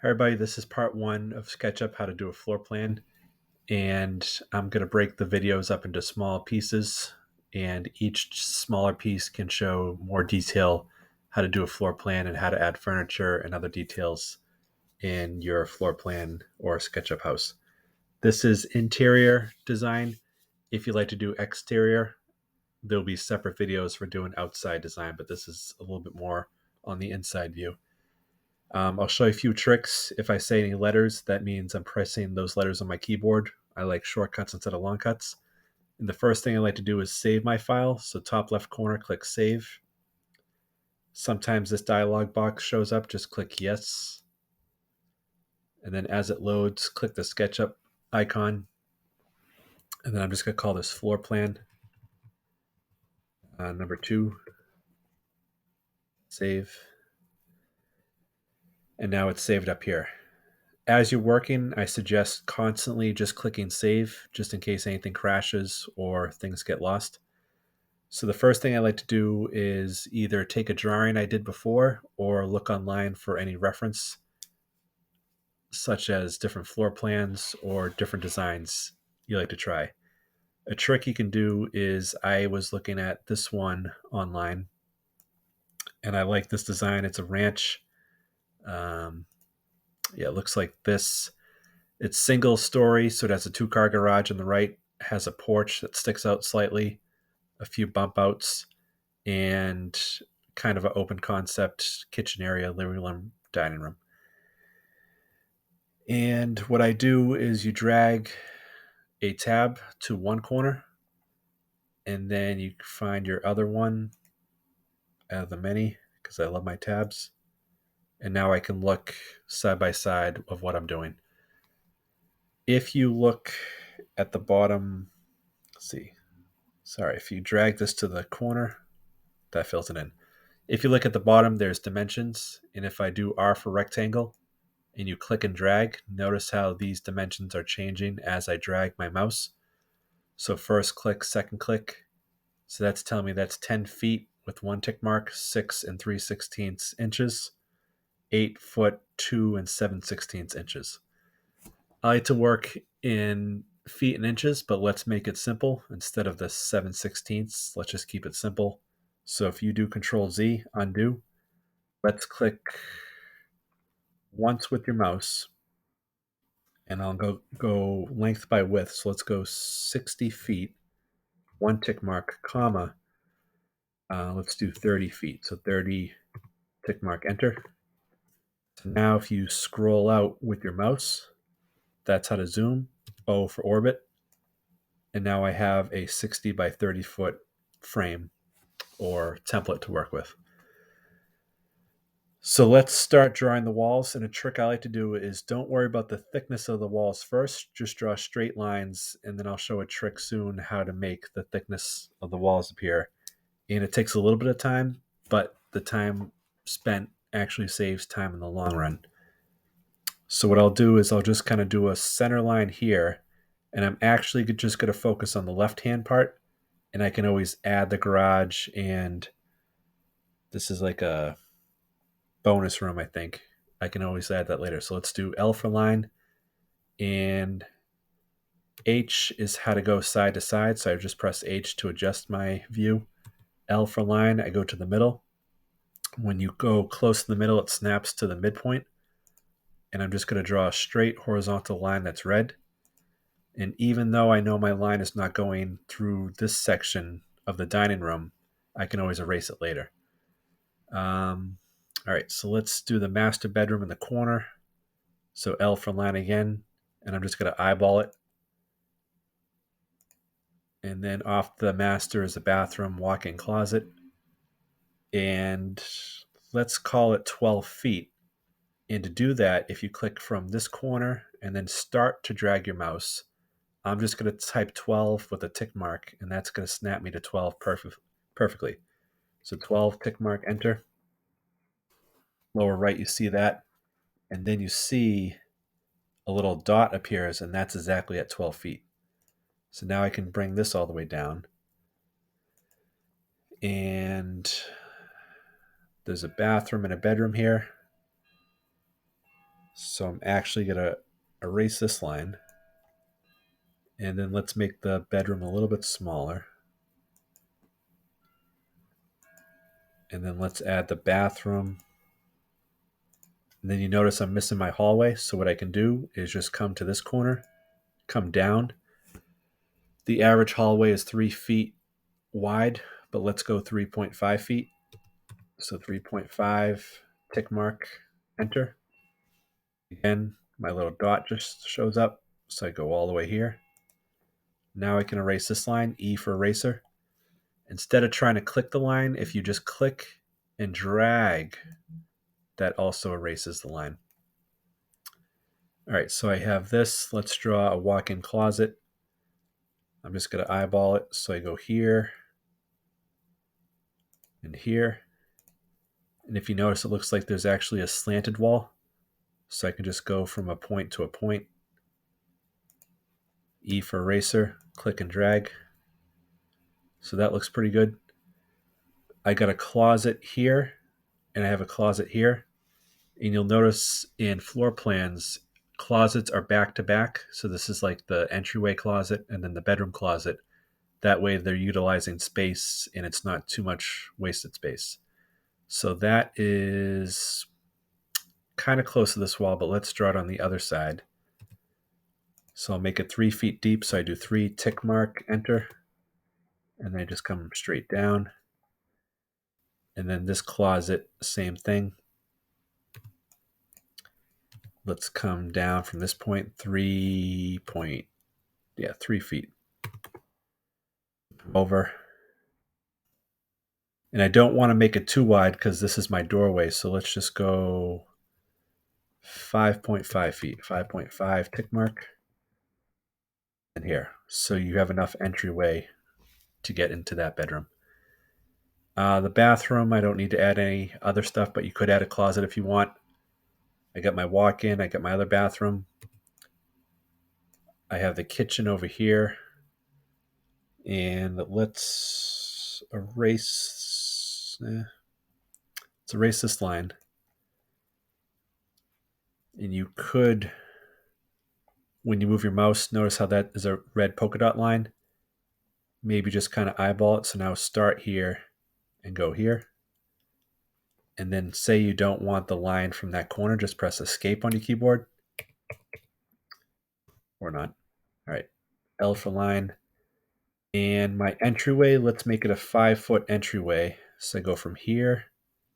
Hi everybody, this is part one of SketchUp, how to do a floor plan. And I'm going to break the videos up into small pieces, and each smaller piece can show more detail how to do a floor plan and how to add furniture and other details in your floor plan or SketchUp house. This is interior design. If you like to do exterior, there'll be separate videos for doing outside design, but this is a little bit more on the inside view. I'll show you a few tricks. If I say any letters, that means I'm pressing those letters on my keyboard. I like shortcuts instead of long cuts. And the first thing I like to do is save my file. So top left corner, click save. Sometimes this dialog box shows up. Just click yes. And then as it loads, click the SketchUp icon. And then I'm just going to call this floor plan. Number 2, save. And now it's saved up here. As you're working, I suggest constantly just clicking save just in case anything crashes or things get lost. So the first thing I like to do is either take a drawing I did before or look online for any reference, such as different floor plans or different designs you like to try. A trick you can do is I was looking at this one online and I like this design. It's a ranch. It looks like this. It's single story, so it has a 2-car garage on the right, has a porch that sticks out slightly, a few bump outs, and kind of an open concept kitchen area, living room, dining room. And what I do is you drag a tab to one corner, and then you find your other one out of the many, because I love my tabs. And now I can look side by side of what I'm doing. If you look at the bottom, if you drag this to the corner, that fills it in. If you look at the bottom, there's dimensions. And if I do R for rectangle and you click and drag, notice how these dimensions are changing as I drag my mouse. So first click, second click. So that's telling me that's 10 feet with 1 tick mark, 6 and 3/16 inches, 8 foot, 2 and 7/16 inches. I like to work in feet and inches, but let's make it simple. Instead of the 7/16, let's just keep it simple. So if you do Control Z, undo, let's click once with your mouse, and I'll go length by width. So let's go 60 feet, 1 tick mark, comma. Let's do 30 feet. So 30 tick mark, enter. So now if you scroll out with your mouse, that's how to zoom. O for orbit. And now I have a 60 by 30 foot frame or template to work with. So let's start drawing the walls. And a trick I like to do is don't worry about the thickness of the walls first. Just draw straight lines, and then I'll show a trick soon how to make the thickness of the walls appear. And it takes a little bit of time, but the time spent actually saves time in the long run. So what I'll do is I'll just kind of do a center line here, and I'm actually just going to focus on the left-hand part, and I can always add the garage, and this is like a bonus room, I think. I can always add that later. So let's do L for line, and H is how to go side to side. So I just press H to adjust my view. L for line, I go to the middle. When you go close to the middle, it snaps to the midpoint. And I'm just going to draw a straight horizontal line that's red. And even though I know my line is not going through this section of the dining room, I can always erase it later. All right, so let's do the master bedroom in the corner. So L for line again, and I'm just going to eyeball it. And then off the master is the bathroom, walk-in closet. And let's call it 12 feet. And to do that, if you click from this corner and then start to drag your mouse, I'm just going to type 12 with a tick mark, and that's going to snap me to 12 perfectly. So 12, tick mark, enter. Lower right, you see that. And then you see a little dot appears, and that's exactly at 12 feet. So now I can bring this all the way down. And there's a bathroom and a bedroom here. So I'm actually going to erase this line. And then let's make the bedroom a little bit smaller. And then let's add the bathroom. And then you notice I'm missing my hallway. So what I can do is just come to this corner, come down. The average hallway is 3 feet wide, but let's go 3.5 feet. So 3.5, tick mark, enter. Again, my little dot just shows up. So I go all the way here. Now I can erase this line, E for eraser. Instead of trying to click the line, if you just click and drag, that also erases the line. All right, so I have this. Let's draw a walk-in closet. I'm just going to eyeball it. So I go here and here. And if you notice, it looks like there's actually a slanted wall. So I can just go from a point to a point. E for eraser, click and drag. So that looks pretty good. I got a closet here and I have a closet here. And you'll notice in floor plans, closets are back to back. So this is like the entryway closet and then the bedroom closet. That way they're utilizing space and it's not too much wasted space. So that is kind of close to this wall, but let's draw it on the other side. So I'll make it 3 feet deep. So I do 3, tick mark, enter. And then I just come straight down. And then this closet, same thing. Let's come down from this point, 3 feet over. And I don't want to make it too wide because this is my doorway. So let's just go 5.5 feet, 5.5 tick mark. And here. So you have enough entryway to get into that bedroom. The bathroom, I don't need to add any other stuff, but you could add a closet if you want. I got my walk-in, I got my other bathroom. I have the kitchen over here. And let's erase this line. And you could, when you move your mouse, notice how that is a red polka dot line. Maybe just kind of eyeball it. So now start here and go here. And then say you don't want the line from that corner, just press escape on your keyboard. Or not. All right. L for line. And my entryway, let's make it a 5-foot entryway. So I go from here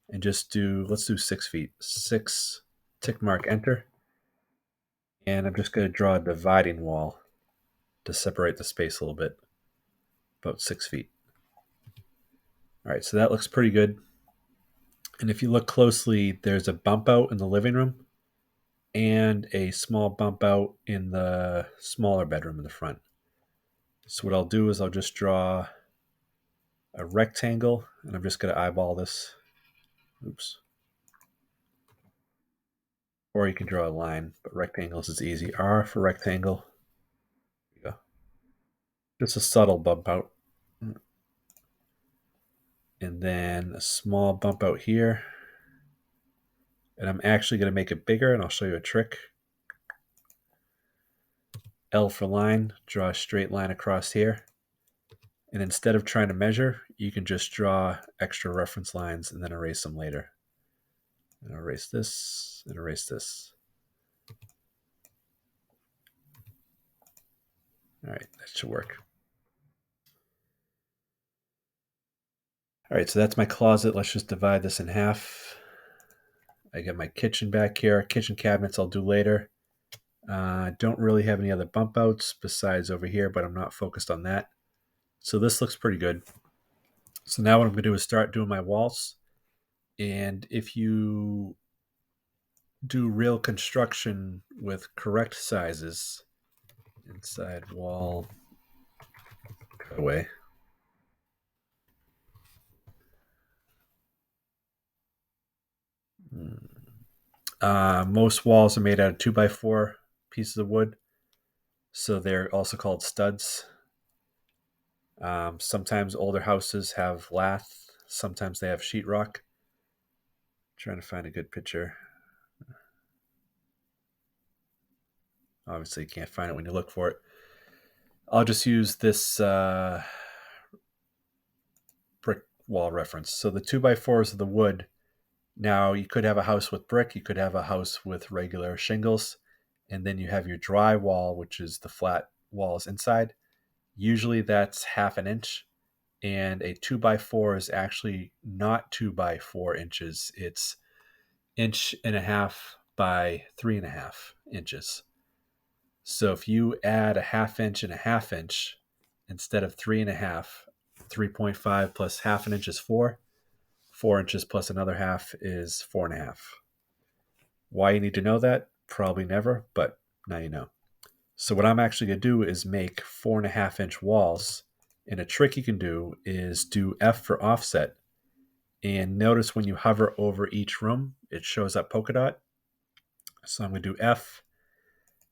and let's do 6 feet. 6, tick mark, enter. And I'm just going to draw a dividing wall to separate the space a little bit, about 6 feet. All right, so that looks pretty good. And if you look closely, there's a bump out in the living room and a small bump out in the smaller bedroom in the front. So what I'll do is I'll just draw a rectangle, and I'm just going to eyeball this. Oops. Or you can draw a line, but rectangles is easy. R for rectangle. There you go. Just a subtle bump out. And then a small bump out here. And I'm actually going to make it bigger, and I'll show you a trick. L for line, draw a straight line across here. And instead of trying to measure, you can just draw extra reference lines and then erase them later. And erase this and erase this. All right, that should work. All right, so that's my closet. Let's just divide this in half. I got my kitchen back here. Kitchen cabinets I'll do later. Don't really have any other bump outs besides over here, but I'm not focused on that. So this looks pretty good. So now what I'm going to do is start doing my walls. And if you do real construction with correct sizes, inside wall cutaway. Most walls are made out of 2x4 pieces of wood, so they're also called studs. Sometimes older houses have lath, sometimes they have sheetrock. Trying to find a good picture. Obviously, you can't find it when you look for it. I'll just use this brick wall reference. So the 2x4s of the wood. Now, you could have a house with brick, you could have a house with regular shingles, and then you have your drywall, which is the flat walls inside. Usually that's half an inch, and a 2x4 is actually not 2x4 inches. It's inch and a half by 3.5 inches. So if you add a half inch and a half inch instead of 3.5, 3.5 plus half an inch is 4. 4 inches plus another half is 4.5. Why you need to know that? Probably never, but now you know. So what I'm actually going to do is make 4.5 inch walls. And a trick you can do is do F for offset. And notice when you hover over each room, it shows up polka dot. So I'm going to do F,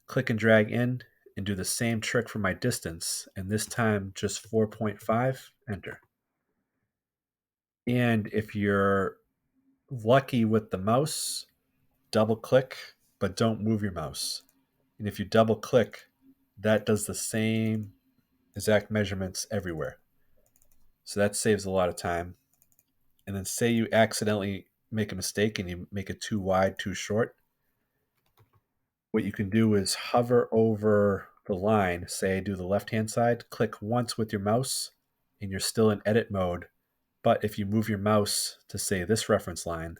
click and drag in, and do the same trick for my distance. And this time just 4.5, enter. And if you're lucky with the mouse, double click, but don't move your mouse. And if you double click, that does the same exact measurements everywhere. So that saves a lot of time. And then say you accidentally make a mistake and you make it too wide, too short. What you can do is hover over the line, say do the left-hand side, click once with your mouse, and you're still in edit mode. But if you move your mouse to say this reference line,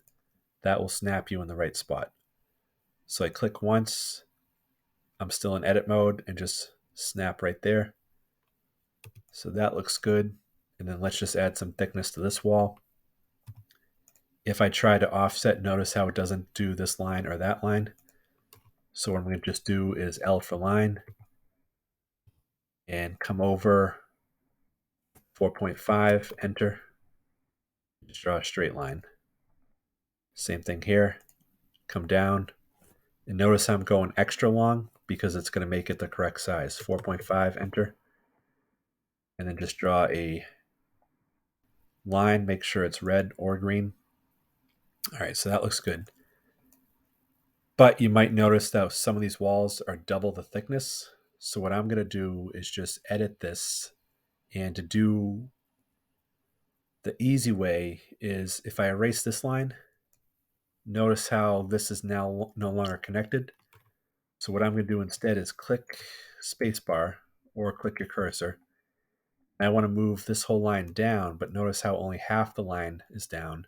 that will snap you in the right spot. So I click once, I'm still in edit mode, and just snap right there. So that looks good. And then let's just add some thickness to this wall. If I try to offset, notice how it doesn't do this line or that line. So what I'm going to just do is L for line and come over 4.5, enter. Just draw a straight line. Same thing here. Come down. And notice I'm going extra long because it's going to make it the correct size. 4.5, enter. And then just draw a line. Make sure it's red or green. All right, so that looks good. But you might notice that some of these walls are double the thickness. So what I'm going to do is just edit this. And to do the easy way is if I erase this line, notice how this is now no longer connected. So what I'm going to do instead is click spacebar or click your cursor. I want to move this whole line down, but notice how only half the line is down.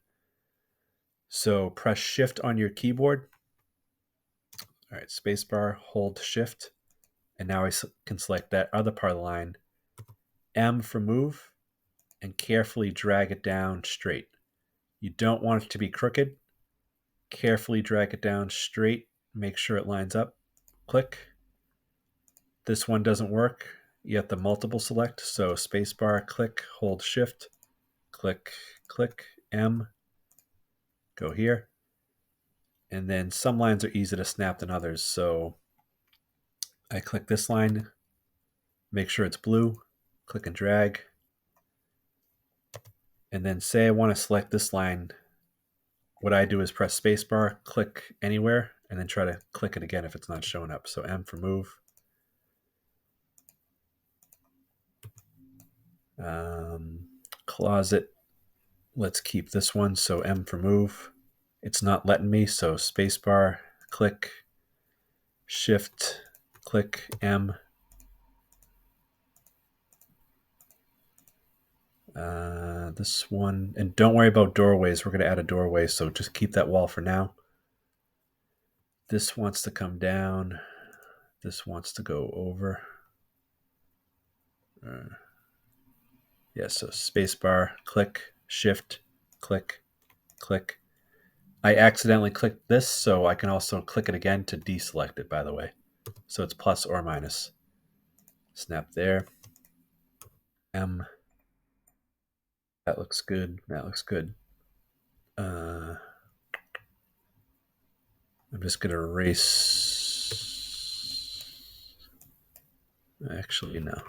So press shift on your keyboard. All right, spacebar, hold shift. And now I can select that other part of the line. M for move, and carefully drag it down straight. You don't want it to be crooked. Carefully drag it down straight. Make sure it lines up. Click. This one doesn't work. You have to multiple select. So spacebar, click, hold shift, click, click, M, go here. And then some lines are easier to snap than others. So I click this line, make sure it's blue, click and drag. And then say I want to select this line. What I do is press spacebar, click anywhere, and then try to click it again if it's not showing up. So M for move. Closet, let's keep this one. So M for move. It's not letting me, so spacebar, click, shift, click, M. This one, and don't worry about doorways. We're going to add a doorway, so just keep that wall for now. This wants to come down. This wants to go over. Yeah, so spacebar, click, shift, click, click. I accidentally clicked this, so I can also click it again to deselect it, by the way. So it's plus or minus. Snap there. M. That looks good. That looks good. I'm just going to erase. Actually, no.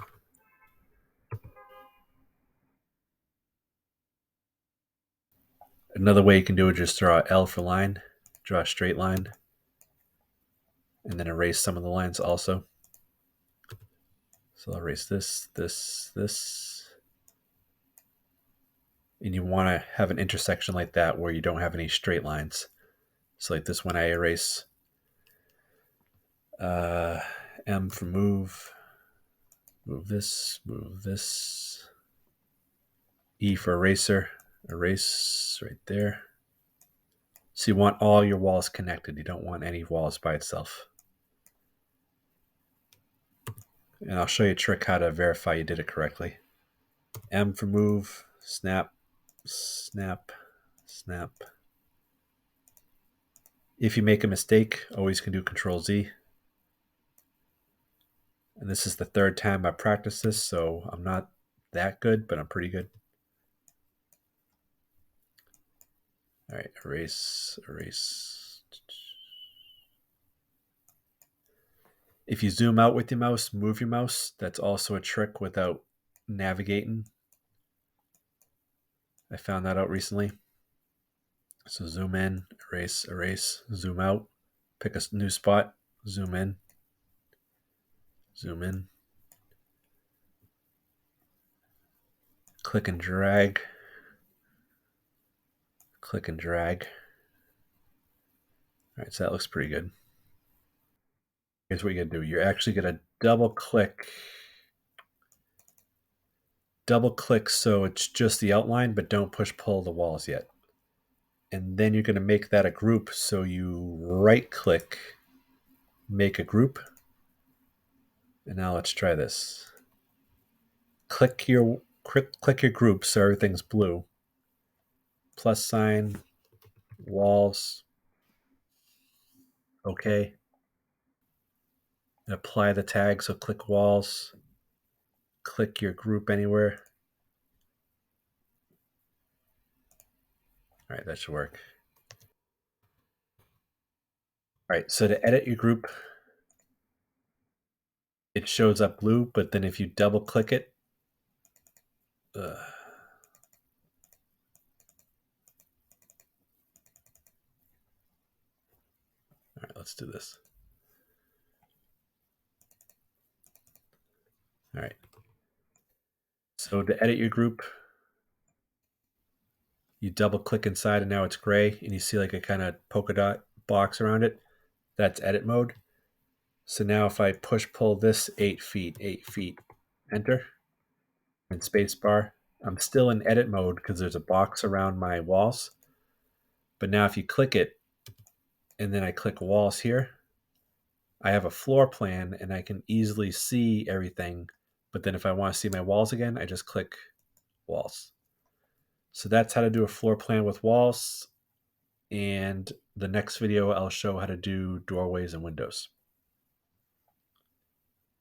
Another way you can do it, just draw L for line, draw a straight line. and then erase some of the lines also. So I'll erase this, this, this. And you want to have an intersection like that where you don't have any straight lines. So like this one I erase. M for move. Move this, move this. E for eraser. Erase right there. So you want all your walls connected. You don't want any walls by itself. And I'll show you a trick how to verify you did it correctly. M for move, snap, snap, snap. If you make a mistake, always can do Control Z. And this is the third time I practiced this, so I'm not that good, but I'm pretty good. All right, erase, erase. If you zoom out with your mouse, move your mouse. That's also a trick without navigating. I found that out recently. So zoom in, erase, erase, zoom out, pick a new spot, zoom in, zoom in, click and drag, click and drag. All right, so that looks pretty good. Here's what you're gonna do. You're actually gonna double click so it's just the outline, but don't push pull the walls yet. And then you're gonna make that a group. So you right click, make a group. And now let's try this. Click your group so everything's blue. Plus sign, walls, okay. And apply the tag, so click walls, click your group anywhere. All right, that should work. All right, so to edit your group, it shows up blue, but then if you double click it, all right, let's do this. All right. So to edit your group, you double click inside and now it's gray and you see like a kind of polka dot box around it. That's edit mode. So now if I push pull this 8 feet, enter, and space bar, I'm still in edit mode because there's a box around my walls. But now if you click it and then I click walls here, I have a floor plan and I can easily see everything. But then if I want to see my walls again, I just click walls. So that's how to do a floor plan with walls. And the next video, I'll show how to do doorways and windows.